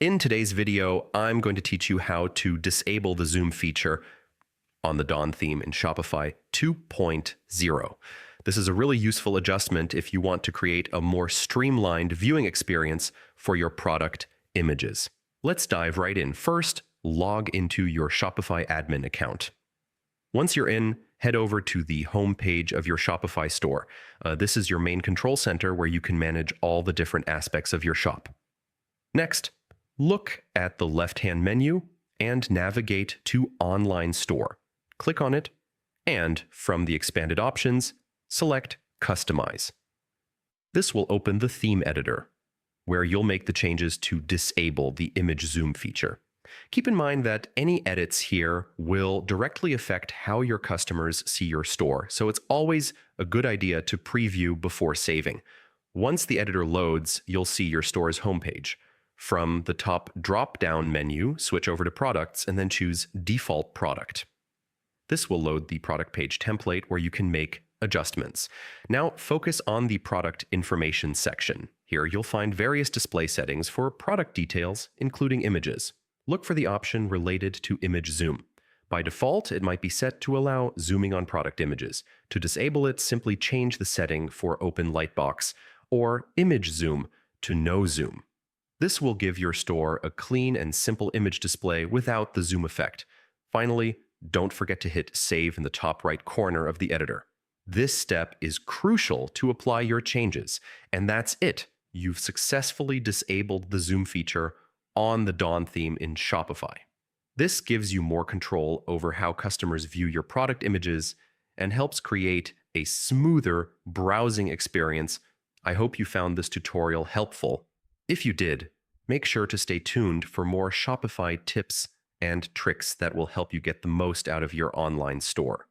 In today's video, I'm going to teach you how to disable the zoom feature on the Dawn theme in Shopify 2.0. This is a really useful adjustment if you want to create a more streamlined viewing experience for your product images. Let's dive right in. First, log into your Shopify admin account. Once you're in, head over to the home page of your Shopify store. This is your main control center where you can manage all the different aspects of your shop. Next, look at the left-hand menu and navigate to Online Store. Click on it, and from the expanded options, select Customize. This will open the theme editor, where you'll make the changes to disable the image zoom feature. Keep in mind that any edits here will directly affect how your customers see your store, so it's always a good idea to preview before saving. Once the editor loads, you'll see your store's homepage. From the top drop-down menu, switch over to Products and then choose Default Product. This will load the product page template where you can make adjustments. Now focus on the product information section. Here you'll find various display settings for product details, including images. Look for the option related to image zoom. By default, it might be set to allow zooming on product images. To disable it, simply change the setting for open lightbox or image zoom to no zoom. This will give your store a clean and simple image display without the zoom effect. Finally, don't forget to hit Save in the top right corner of the editor. This step is crucial to apply your changes, and that's it. You've successfully disabled the zoom feature on the Dawn theme in Shopify. This gives you more control over how customers view your product images and helps create a smoother browsing experience. I hope you found this tutorial helpful. If you did, make sure to stay tuned for more Shopify tips and tricks that will help you get the most out of your online store.